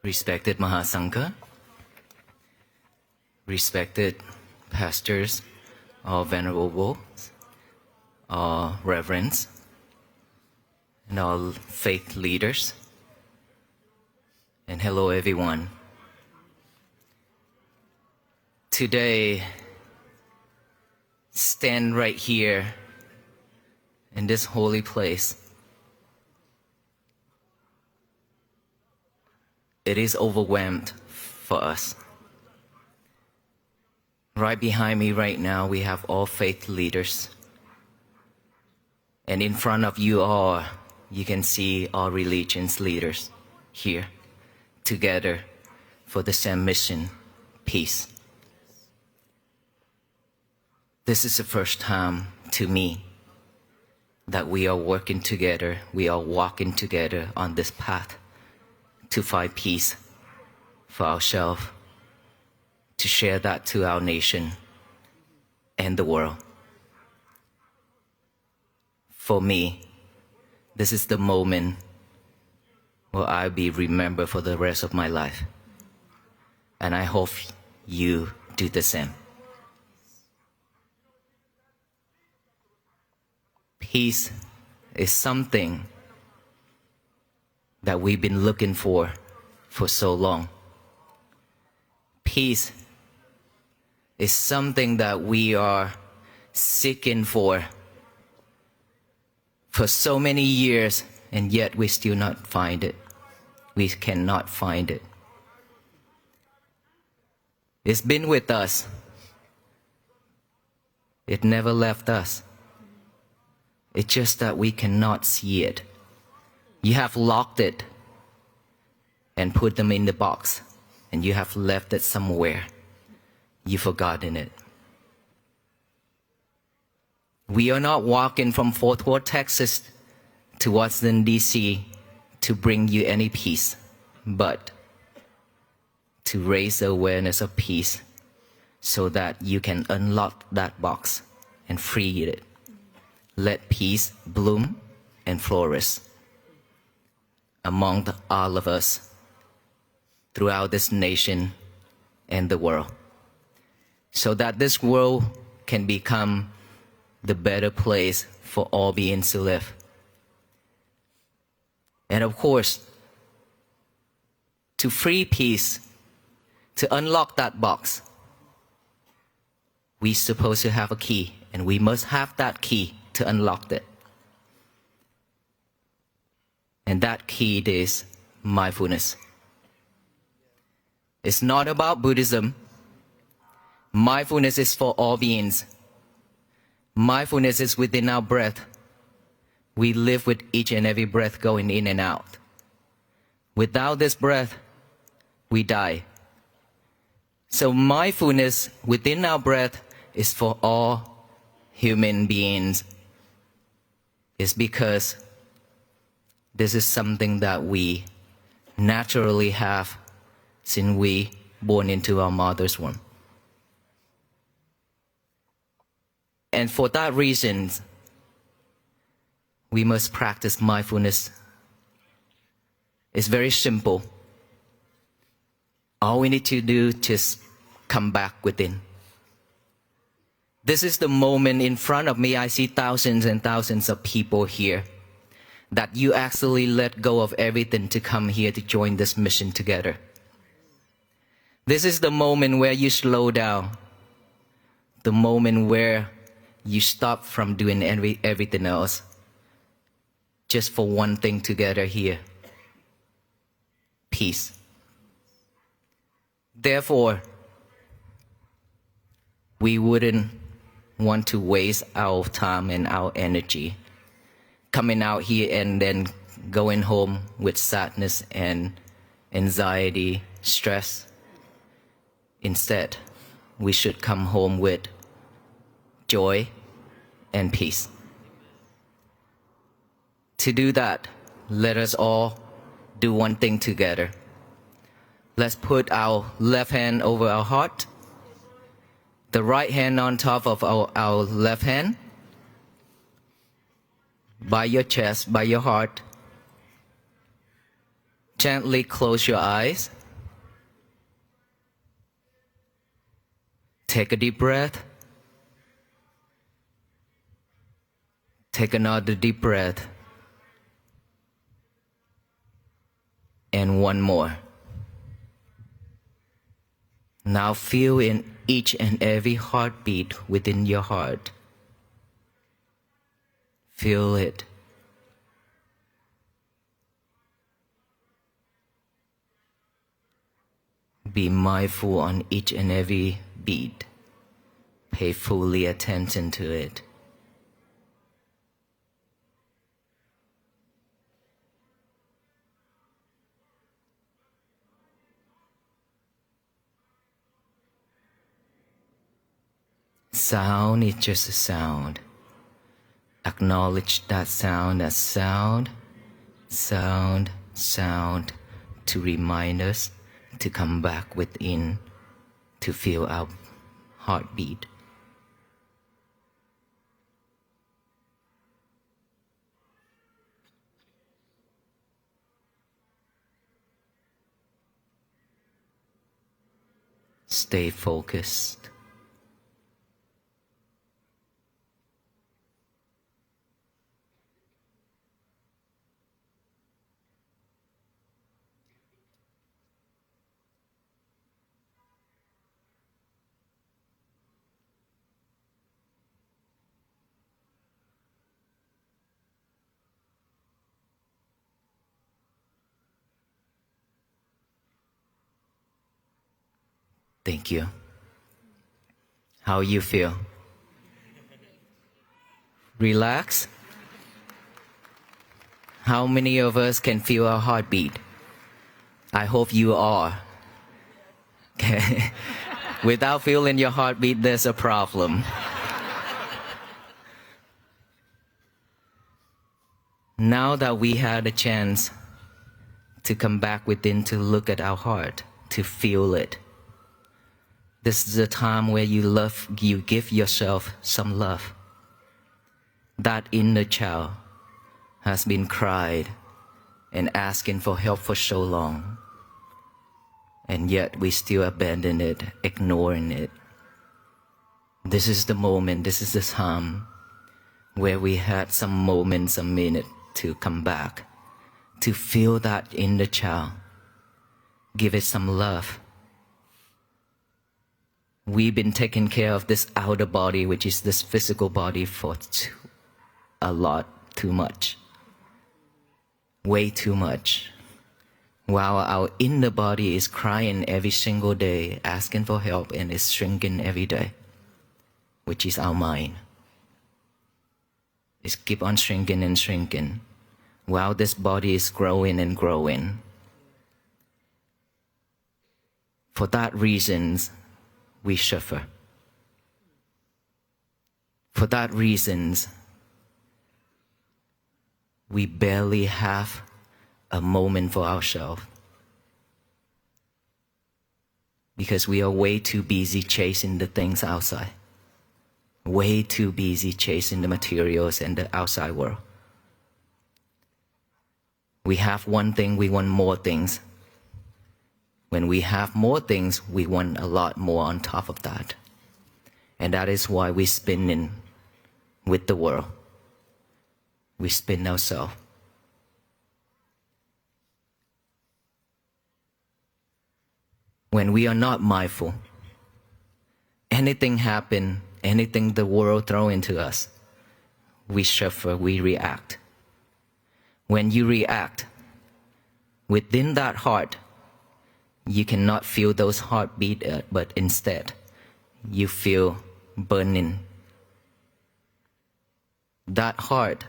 Respected Mahasangha, respected pastors, all venerables, all reverends, and all faith leaders, and hello everyone. Today, stand right here in this holy place. It is overwhelmed for us. Right behind me right now, we have all faith leaders. And in front of you all, you can see all religions leaders here together for the same mission, peace. This is the first time to me that we are working together, we are walking together on this path to find peace for ourselves, to share that to our nation and the world. For me, this is the moment where I'll be remembered for the rest of my life. And I hope you do the same. Peace is something that we've been looking for so long. Peace is something that we are seeking for so many years, and yet we still not find it. We cannot find it. It's been with us. It never left us. It's just that we cannot see it. You have locked it and put them in the box, and you have left it somewhere. You've forgotten it. We are not walking from Fort Worth, Texas to Washington, D.C. to bring you any peace, but to raise the awareness of peace so that you can unlock that box and free it. Let peace bloom and flourish among all of us throughout this nation and the world, so that this world can become the better place for all beings to live. And of course, to free peace, to unlock that box, we're supposed to have a key, and we must have that key to unlock it. And that key is mindfulness. It's not about Buddhism. Mindfulness is for all beings. Mindfulness is within our breath. We live with each and every breath going in and out. Without this breath, we die. So mindfulness within our breath is for all human beings. It's because this is something that we naturally have since we born into our mother's womb. And for that reason, we must practice mindfulness. It's very simple. All we need to do is just come back within. This is the moment in front of me. I see thousands and thousands of people here, that you actually let go of everything to come here to join this mission together. This is the moment where you slow down, the moment where you stop from doing everything else, just for one thing together here: peace. Therefore, we wouldn't want to waste our time and our energy coming out here and then going home with sadness and anxiety, stress. Instead, we should come home with joy and peace. To do that, let us all do one thing together. Let's put our left hand over our heart, the right hand on top of our left hand, by your chest, by your heart. Gently close your eyes Take a deep breath. Take another deep breath. And one more. Now feel in each and every heartbeat within your heart. Feel it. Be mindful on each and every beat. Pay fully attention to it. Sound is just a sound. Acknowledge that sound as sound, sound, sound, to remind us to come back within, to feel our heartbeat. Stay focused. Thank you. How you feel? Relax? How many of us can feel our heartbeat? I hope you are. Okay. Without feeling your heartbeat, there's a problem. Now that we had a chance to come back within, to look at our heart, to feel it, this is the time where you give yourself some love. That inner child has been cried and asking for help for so long, and yet we still abandon it, ignoring it. This is the moment, this is the time where we had some moments, a minute to come back, to feel that inner child, give it some love. We've been taking care of this outer body, which is this physical body, for too much. Way too much. While our inner body is crying every single day, asking for help, and is shrinking every day, which is our mind. It's keep on shrinking and shrinking, while this body is growing and growing. For that reason, we suffer. For that reason, we barely have a moment for ourselves, because we are way too busy chasing the things outside, way too busy chasing the materials and the outside world. We have one thing, we want more things. When we have more things, we want a lot more on top of that. And that is why we spin in with the world. We spin ourselves. When we are not mindful, anything happen, anything the world throw into us, we suffer, we react. When you react, within that heart, you cannot feel those heartbeat, but instead, you feel burning. That heart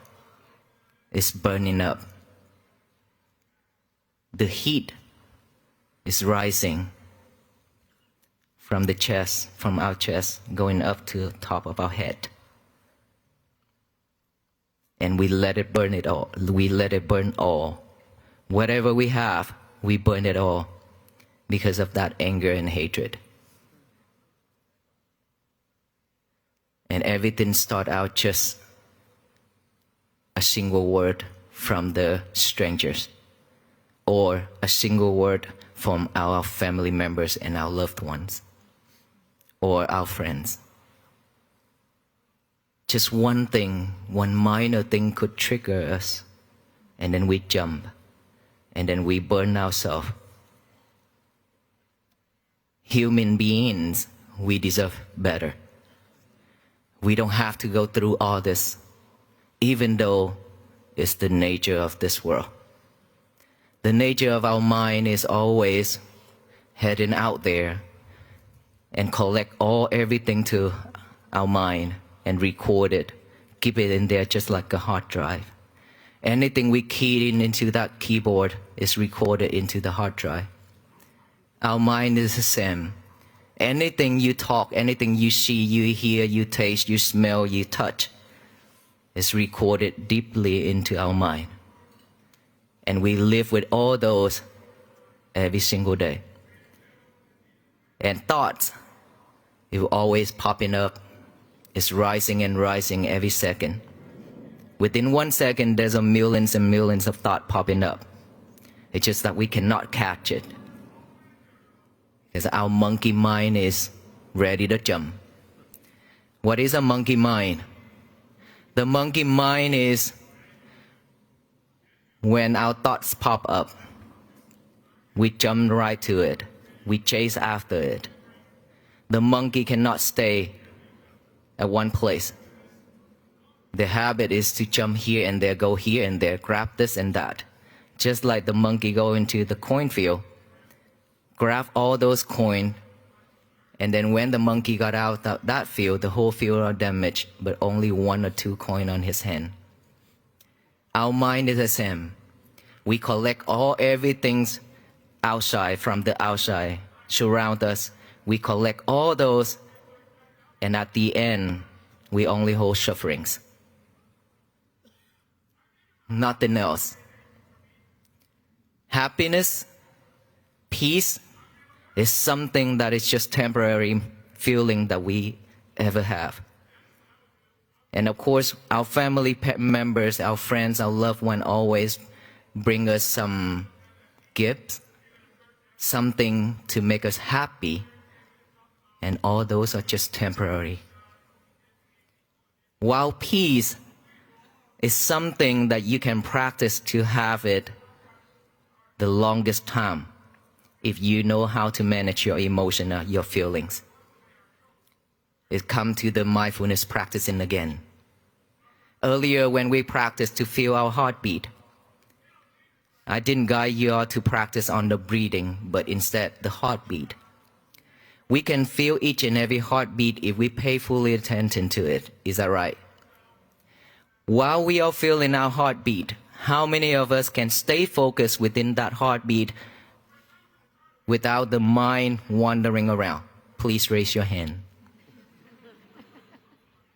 is burning up. The heat is rising from the chest, from our chest, going up to the top of our head. And we let it burn it all. We let it burn all. Whatever we have, we burn it all because of that anger and hatred. And everything start out just a single word from the strangers, or a single word from our family members and our loved ones, or our friends. Just one thing, one minor thing could trigger us, and then we jump, and then we burn ourselves. Human beings, we deserve better. We don't have to go through all this, even though it's the nature of this world. The nature of our mind is always heading out there and collect everything to our mind and record it, keep it in there just like a hard drive. Anything we key into that keyboard is recorded into the hard drive. Our mind is the same. Anything you talk, anything you see, you hear, you taste, you smell, you touch, is recorded deeply into our mind. And we live with all those every single day. And thoughts, it will always popping up. It's rising and rising every second. Within 1 second, there's millions and millions of thoughts popping up. It's just that we cannot catch it, because our monkey mind is ready to jump. What is a monkey mind? The monkey mind is when our thoughts pop up, we jump right to it. We chase after it. The monkey cannot stay at one place. The habit is to jump here and there, go here and there, grab this and that. Just like the monkey go into the coin field, grab all those coins, and then when the monkey got out of that field, the whole field are damaged, but only 1 or 2 coins on his hand. Our mind is the same. We collect everything outside, from the outside, surround us. We collect all those, and at the end, we only hold sufferings. Nothing else. Happiness, peace, is something that is just temporary feeling that we ever have. And of course, our family members, our friends, our loved one always bring us some gifts, something to make us happy, and all those are just temporary. While peace is something that you can practice to have it the longest time, if you know how to manage your emotion, your feelings. It comes to the mindfulness practicing again. Earlier, when we practiced to feel our heartbeat, I didn't guide you all to practice on the breathing, but instead the heartbeat. We can feel each and every heartbeat if we pay full attention to it. Is that right? While we are feeling our heartbeat, how many of us can stay focused within that heartbeat without the mind wandering around? Please raise your hand.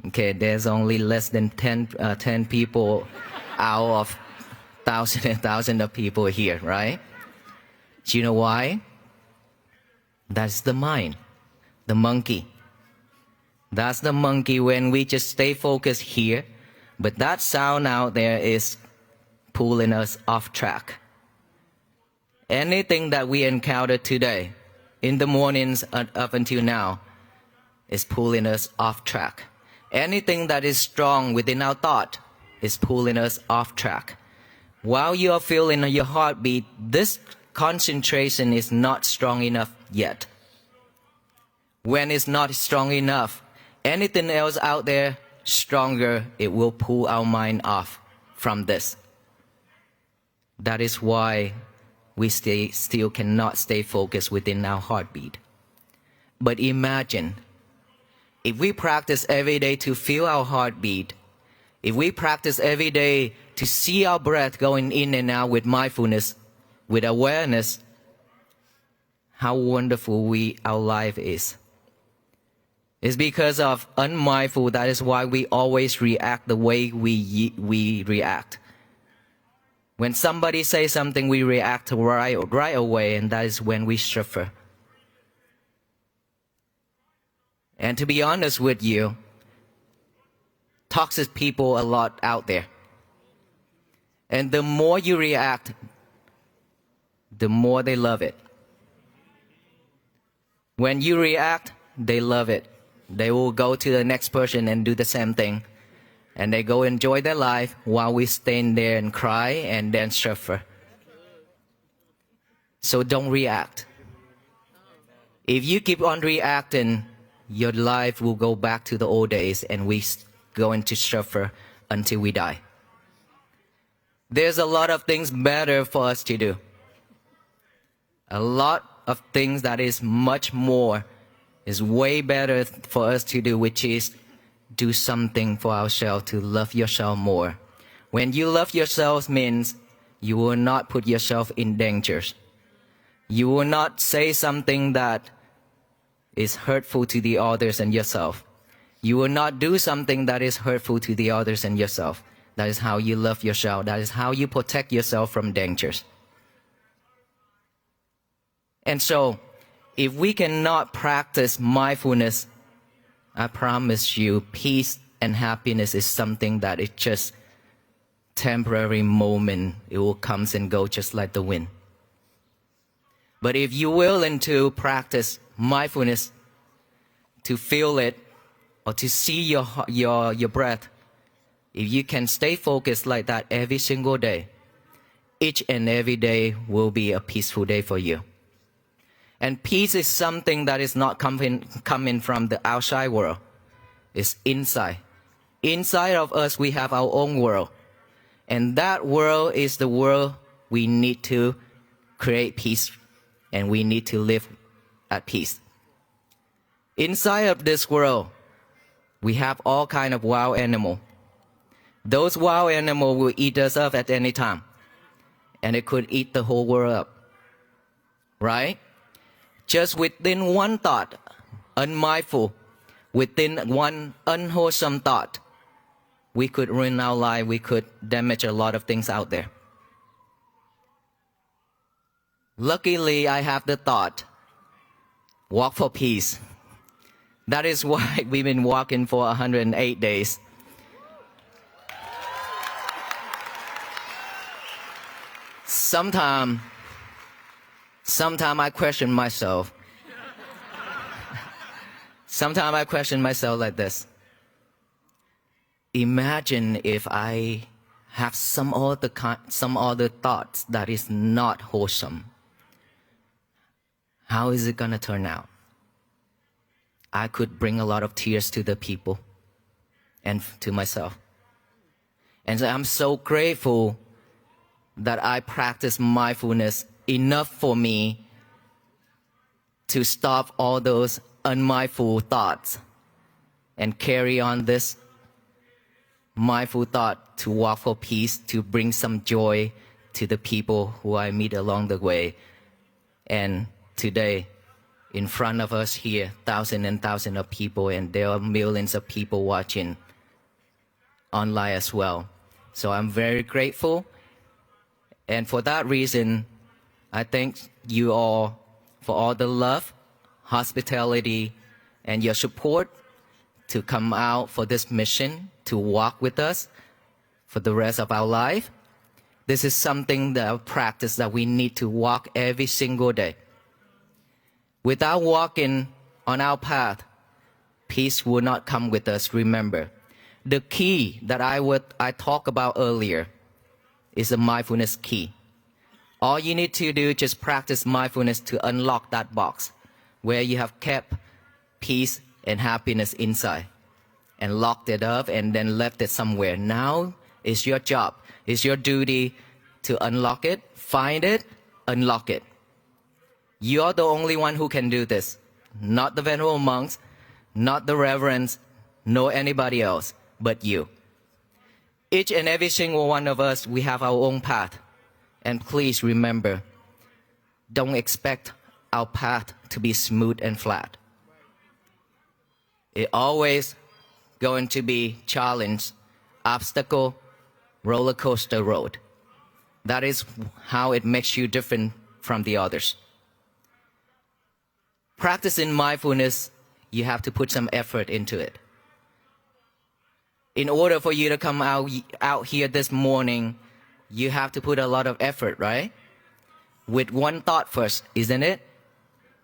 Okay, there's only less than 10 people out of thousands and thousands of people here, right? Do you know why? That's the mind, the monkey. That's the monkey when we just stay focused here, but that sound out there is pulling us off track. Anything that we encounter today, in the mornings up until now, is pulling us off track. Anything that is strong within our thought is pulling us off track. While you are feeling your heartbeat, this concentration is not strong enough yet. When it's not strong enough, anything else out there stronger, it will pull our mind off from this. That is why we still cannot stay focused within our heartbeat. But imagine, if we practice every day to feel our heartbeat, if we practice every day to see our breath going in and out with mindfulness, with awareness, how wonderful our life is. It's because of unmindful, that is why we always react the way we react. When somebody says something, we react right away, and that is when we suffer. And to be honest with you, toxic people a lot out there. And the more you react, the more they love it. When you react, they love it. They will go to the next person and do the same thing. And they go enjoy their life while we stand there and cry and then suffer. So don't react. If you keep on reacting, your life will go back to the old days and we going to suffer until we die. There's a lot of things better for us to do. A lot of things that is much more, is way better for us to do, which is do something for ourselves, to love yourself more. When you love yourself means you will not put yourself in danger. You will not say something that is hurtful to the others and yourself. You will not do something that is hurtful to the others and yourself. That is how you love yourself. That is how you protect yourself from dangers. And so, if we cannot practice mindfulness, I promise you, peace and happiness is something that is just temporary moment. It will come and go just like the wind. But if you're willing to practice mindfulness, to feel it, or to see your breath, if you can stay focused like that every single day, each and every day will be a peaceful day for you. And peace is something that is not coming from the outside world. It's inside. Inside of us, we have our own world. And that world is the world we need to create peace. And we need to live at peace. Inside of this world, we have all kinds of wild animals. Those wild animals will eat us up at any time. And it could eat the whole world up. Right? Just within one thought, unmindful, within one unwholesome thought, we could ruin our life, we could damage a lot of things out there. Luckily, I have the thought, walk for peace. That is why we've been walking for 108 days. Sometimes I question myself. Sometimes I question myself like this. Imagine if I have some other thoughts that is not wholesome. How is it going to turn out? I could bring a lot of tears to the people and to myself. And so I'm so grateful that I practice mindfulness enough for me to stop all those unmindful thoughts and carry on this mindful thought to walk for peace, to bring some joy to the people who I meet along the way. And today, in front of us here, thousands and thousands of people, and there are millions of people watching online as well. So I'm very grateful. And for that reason, I thank you all for all the love, hospitality, and your support to come out for this mission, to walk with us for the rest of our life. This is something that I practice that we need to walk every single day. Without walking on our path, peace will not come with us. Remember, the key that I talked about earlier is the mindfulness key. All you need to do is just practice mindfulness to unlock that box where you have kept peace and happiness inside and locked it up and then left it somewhere. Now it's your job, it's your duty to unlock it, find it, unlock it. You are the only one who can do this, not the venerable monks, not the reverends, nor anybody else, but you. Each and every single one of us, we have our own path. And please remember, don't expect our path to be smooth and flat. It's always going to be challenge, obstacle, roller coaster road. That is how it makes you different from the others. Practicing mindfulness, you have to put some effort into it. In order for you to come out here this morning, you have to put a lot of effort, right? With one thought first, isn't it?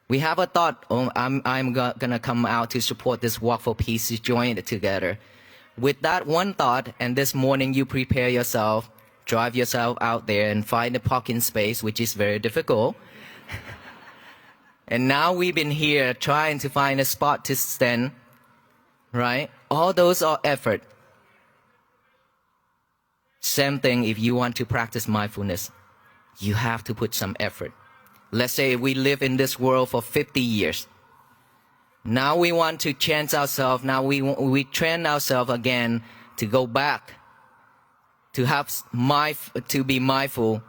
We have a thought, oh, I'm gonna come out to support this walk for peace, to join it together. With that one thought, and this morning you prepare yourself, drive yourself out there and find a parking space, which is very difficult. And now we've been here trying to find a spot to stand, right? All those are effort. Same thing if you want to practice mindfulness. You have to put some effort. Let's say we live in this world for 50 years. Now we want to change ourselves. Now we train ourselves again to go back, to be mindful.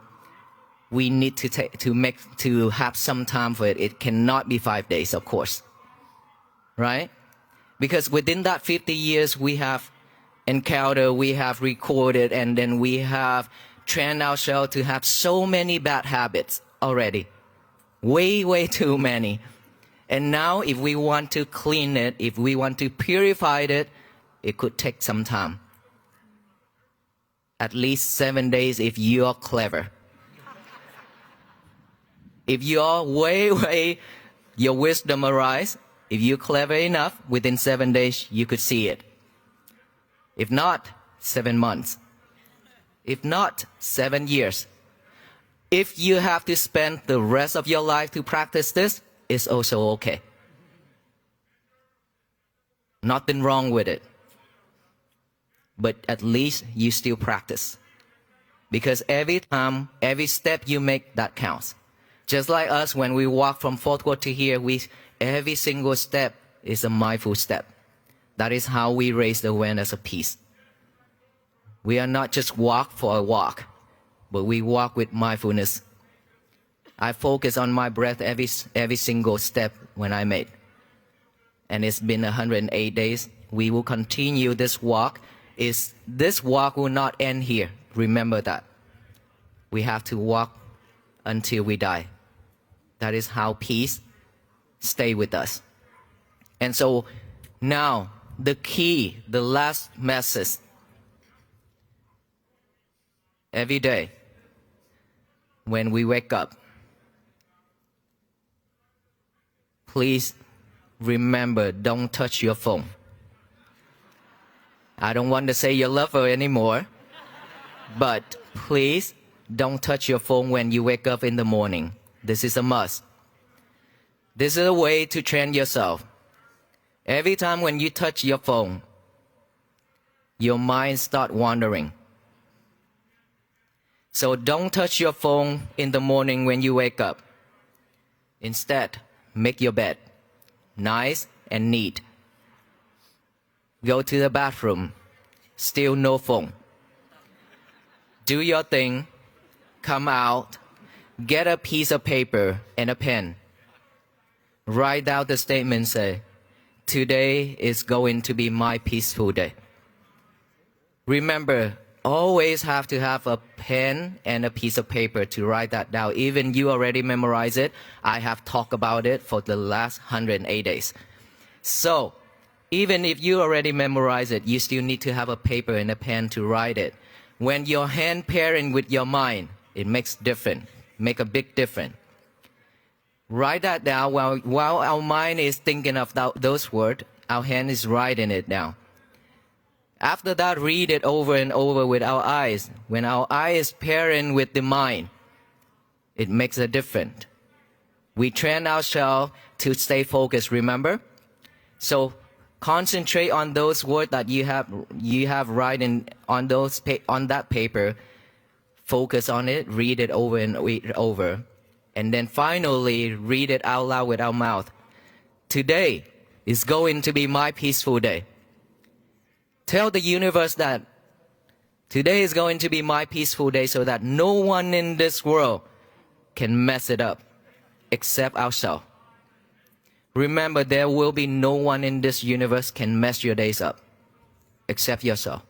We need to have some time for it. It cannot be 5 days, of course, right? Because within that 50 years, we have encountered, we have recorded, and then we have trained ourselves to have so many bad habits already. Way too many. And now if we want to clean it, if we want to purify it, it could take some time. At least 7 days if you are clever. If you are your wisdom arise, if you're clever enough, within 7 days you could see it. If not, 7 months. If not, 7 years. If you have to spend the rest of your life to practice this, it's also okay. Nothing wrong with it. But at least you still practice. Because every time, every step you make, that counts. Just like us, when we walk from Fourth Court to here, every single step is a mindful step. That is how we raise the awareness of peace. We are not just walk for a walk, but we walk with mindfulness. I focus on my breath every single step when I made. And it's been 108 days. We will continue this walk. This walk will not end here. Remember that. We have to walk until we die. That is how peace stay with us. And so now the key, the last message. Every day when we wake up, please remember, don't touch your phone. I don't want to say your lover anymore, but please don't touch your phone when you wake up in the morning. This is a must. This is a way to train yourself. Every time when you touch your phone, your mind starts wandering. So don't touch your phone in the morning when you wake up. Instead, make your bed nice and neat. Go to the bathroom. Still no phone. Do your thing. Come out. Get a piece of paper and a pen. Write down the statement, say, today is going to be my peaceful day. Remember, always have to have a pen and a piece of paper to write that down. Even you already memorize it. I have talked about it for the last 108 days. So, even if you already memorize it, you still need to have a paper and a pen to write it. When your hand pairing with your mind, it makes a big difference. Write that down while our mind is thinking of those words, our hand is writing it down. After that, read it over and over with our eyes. When our eye is pairing with the mind, it makes a difference. We train ourselves to stay focused, remember? So concentrate on those words that you have written on that paper. Focus on it, read it over and over. And then finally, read it out loud with our mouth. Today is going to be my peaceful day. Tell the universe that today is going to be my peaceful day so that no one in this world can mess it up except ourselves. Remember, there will be no one in this universe can mess your days up except yourself.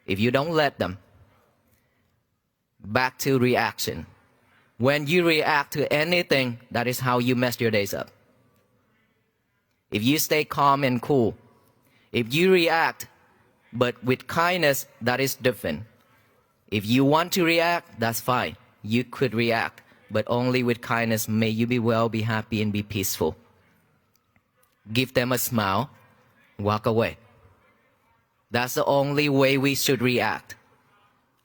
If you don't let them. Back to reaction. When you react to anything, that is how you mess your days up. If you stay calm and cool, if you react but with kindness, that is different. If you want to react, that's fine. You could react. but only with kindness. May you be well, be happy, and be peaceful. Give them a smile, walk away. That's the only way we should react.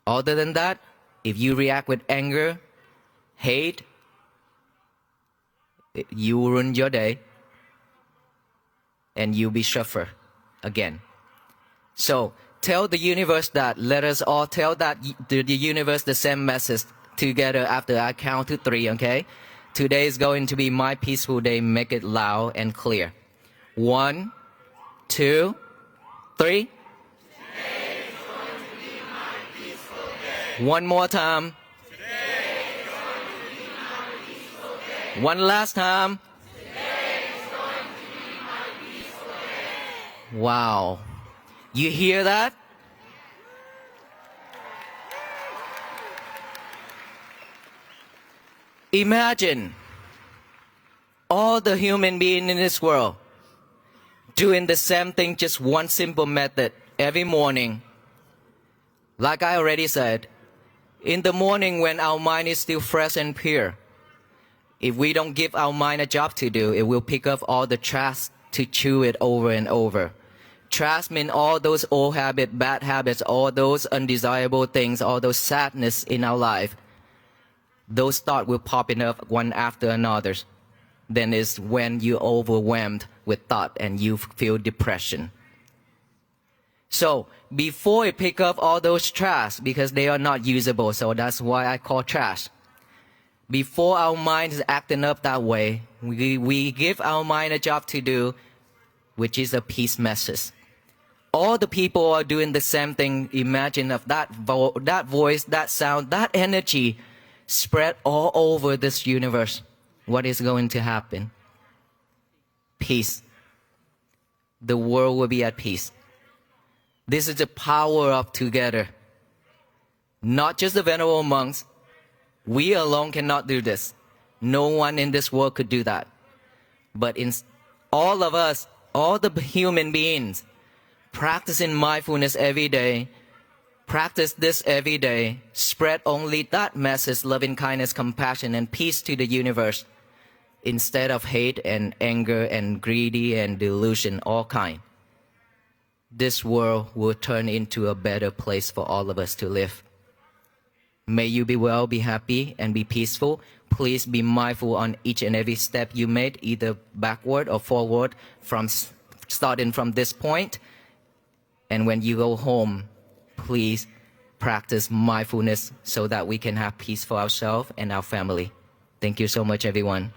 Other than that, if you react with anger, hate, you ruin your day and you'll be suffer again. So tell the universe that. Let us all tell that the universe the same message together after I count to 3, okay? Today is going to be my peaceful day. Make it loud and clear. 1, 2, 3. Today is going to be my peaceful day. One more time. Today is going to be my peaceful day. One last time. Today is going to be my peaceful day. Wow. You hear that? Imagine all the human beings in this world doing the same thing, just one simple method every morning. Like I already said, in the morning when our mind is still fresh and pure, if we don't give our mind a job to do, it will pick up all the trash to chew it over and over. Trash means all those old habits, bad habits, all those undesirable things, all those sadness in our life. Those thoughts will popping up one after another. Then is when you're overwhelmed with thought and you feel depression. So before you pick up all those trash, because they are not usable, so that's why I call trash. Before our mind is acting up that way, we give our mind a job to do, which is a peace message. All the people are doing the same thing. Imagine of that voice, that sound, that energy spread all over this universe. What is going to happen? Peace. The world will be at peace. This is the power of together. Not just the venerable monks. We alone cannot do this. No one in this world could do that. But in all of us, all the human beings, practicing mindfulness every day, practice this every day, spread only that message, loving kindness, compassion, and peace to the universe, instead of hate and anger and greedy and delusion, all kind. This world will turn into a better place for all of us to live. May you be well, be happy, and be peaceful. Please be mindful on each and every step you made, either backward or forward, starting from this point. And when you go home, please practice mindfulness so that we can have peace for ourselves and our family. Thank you so much, everyone.